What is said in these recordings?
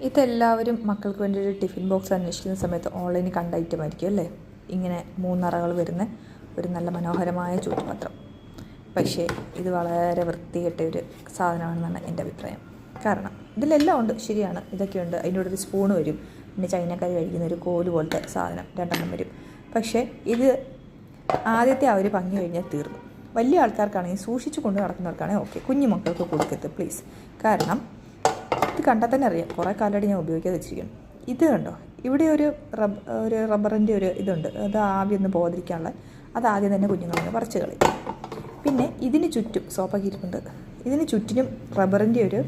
ഇതെല്ലാവരും മക്കൾക്ക് വേണ്ടി ഒരു ടിഫിൻ ബോക്സ് അന്വേഷിക്കുന്ന സമയത്ത് ഓൺലൈനിൽ കണ്ട ഐറ്റമായിരിക്കും അല്ലേ? ഇങ്ങനെ 3 അറകൾ വരുന്ന ഒരു നല്ല മനോഹരമായ ചൂട്ടുപാത്രം. പക്ഷേ ഇത് വളരെ വൃത്തികെട്ട ഒരു സാധനമാണെന്നാണ് എൻ്റെ അഭിപ്രായം. കാരണം ഇതിലെല്ലാം ഉണ്ട്, ശരിയാണ്, ഇതൊക്കെയുണ്ട്. അതിൻ്റെ കൂടെ ഒരു സ്പൂൺ വരും, പിന്നെ ചൈനക്കാർ കഴിക്കുന്ന ഒരു കോല് പോലത്തെ സാധനം 2 വരും. പക്ഷേ ഇത് ആദ്യത്തെ ആ ഒരു ഭംഗി കഴിഞ്ഞാൽ തീർന്നു. വലിയ ആൾക്കാർക്കാണെങ്കിൽ സൂക്ഷിച്ചു കൊണ്ട് നടക്കുന്നവർക്കാണെങ്കിൽ ഓക്കെ, കുഞ്ഞു മക്കൾക്ക് കൊടുക്കരുത് പ്ലീസ്. കാരണം ഇത് കണ്ടാൽ തന്നെ അറിയാം കുറേ കാലമായിട്ട് ഞാൻ ഉപയോഗിക്കാതെ വെച്ചിരിക്കണം. ഇത് കണ്ടോ, ഇവിടെ ഒരു റബ്ബറിൻ്റെ ഒരു ഇതുണ്ട്, അത് ആവിയൊന്ന് പോകാതിരിക്കാനുള്ള. അത് ആദ്യം തന്നെ കുഞ്ഞുങ്ങളൊന്ന് പറിച്ച് കളയും. പിന്നെ ഇതിന് ചുറ്റും സോപ്പൊക്കെ ഇരിപ്പുണ്ട്, ഇതിന് ചുറ്റിനും റബ്ബറിൻ്റെ ഒരു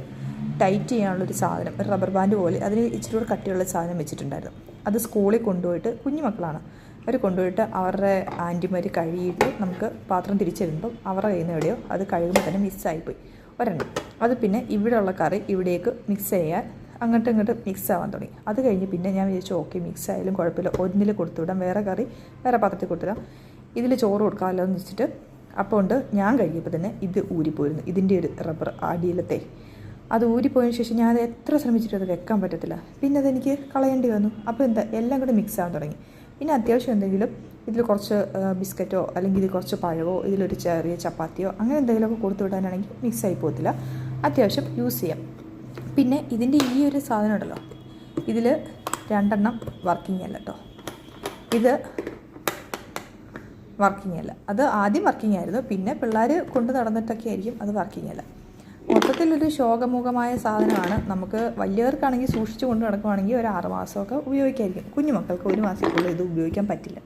ടൈറ്റ് ചെയ്യാനുള്ളൊരു സാധനം, ഒരു റബ്ബർ ബാൻഡ് പോലെ അതിന് ഇച്ചിരി കൂടെ കട്ടിയുള്ള സാധനം വെച്ചിട്ടുണ്ടായിരുന്നു. അത് സ്കൂളിൽ കൊണ്ടുപോയിട്ട്, കുഞ്ഞു മക്കളാണ് അവർ കൊണ്ടുപോയിട്ട് അവരുടെ ആൻറ്റിമാർ കഴുകിയിട്ട് നമുക്ക് പാത്രം തിരിച്ചിരുമ്പം അവരുടെ കയ്യിൽ നിന്ന് എവിടെയോ അത് കഴുകുമ്പോൾ തന്നെ മിസ്സായിപ്പോയി ഒരെണ്ണം. അത് പിന്നെ ഇവിടെയുള്ള കറി ഇവിടേക്ക് മിക്സ് ചെയ്യാൻ അങ്ങോട്ടും ഇങ്ങോട്ടും മിക്സ് ആവാൻ തുടങ്ങി. അത് കഴിഞ്ഞ് പിന്നെ ഞാൻ വിചാരിച്ചു ഓക്കെ, മിക്സ് ആയാലും കുഴപ്പമില്ല, ഒന്നിൽ കൊടുത്തുവിടാം, വേറെ കറി വേറെ പാത്രത്തിൽ കൊടുത്തുവിടാം, ഇതിൽ ചോറ് കൊടുക്കാമല്ലോ എന്ന് വെച്ചിട്ട്. അപ്പോൾ ഉണ്ട് ഞാൻ കഴിയുമ്പോൾ തന്നെ ഇത് ഊരിപ്പോയിരുന്നു, ഇതിൻ്റെ ഒരു റബ്ബർ അടിയിലത്തെ അത് ഊരിപ്പോയതിന് ശേഷം ഞാൻ എത്ര ശ്രമിച്ചിട്ടും അത് വെക്കാൻ പറ്റത്തില്ല. പിന്നെ അതെനിക്ക് കളയേണ്ടി വന്നു. അപ്പോൾ എന്താ, എല്ലാം കൂടെ മിക്സ് ആവാൻ തുടങ്ങി. പിന്നെ അത്യാവശ്യം എന്തെങ്കിലും ഇതിൽ കുറച്ച് ബിസ്ക്കറ്റോ അല്ലെങ്കിൽ ഇതിൽ കുറച്ച് പഴമോ ഇതിലൊരു ചെറിയ ചപ്പാത്തിയോ അങ്ങനെ എന്തെങ്കിലുമൊക്കെ കൊടുത്തു വിടാനാണെങ്കിൽ മിക്സായി പോകത്തില്ല, അത്യാവശ്യം യൂസ് ചെയ്യാം. പിന്നെ ഇതിൻ്റെ ഈ ഒരു സാധനം ഉണ്ടല്ലോ, ഇതിൽ 2 വർക്കിംഗ് അല്ല കേട്ടോ, ഇത് വർക്കിംഗ് അല്ല. അത് ആദ്യം വർക്കിംഗ് ആയിരുന്നു, പിന്നെ പിള്ളേർ കൊണ്ട് നടന്നിട്ടൊക്കെ ആയിരിക്കും അത് വർക്കിംഗ് അല്ല. മൊത്തത്തിലൊരു ശോകമുഖമായ സാധനമാണ്. നമുക്ക് വലിയവർക്കാണെങ്കിൽ സൂക്ഷിച്ച് കൊണ്ട് നടക്കുവാണെങ്കിൽ ഒരു 6 മാസമൊക്കെ ഉപയോഗിക്കായിരിക്കും. കുഞ്ഞു മക്കൾക്ക് 1 മാസത്തേക്കുള്ള ഇത് ഉപയോഗിക്കാൻ പറ്റില്ല.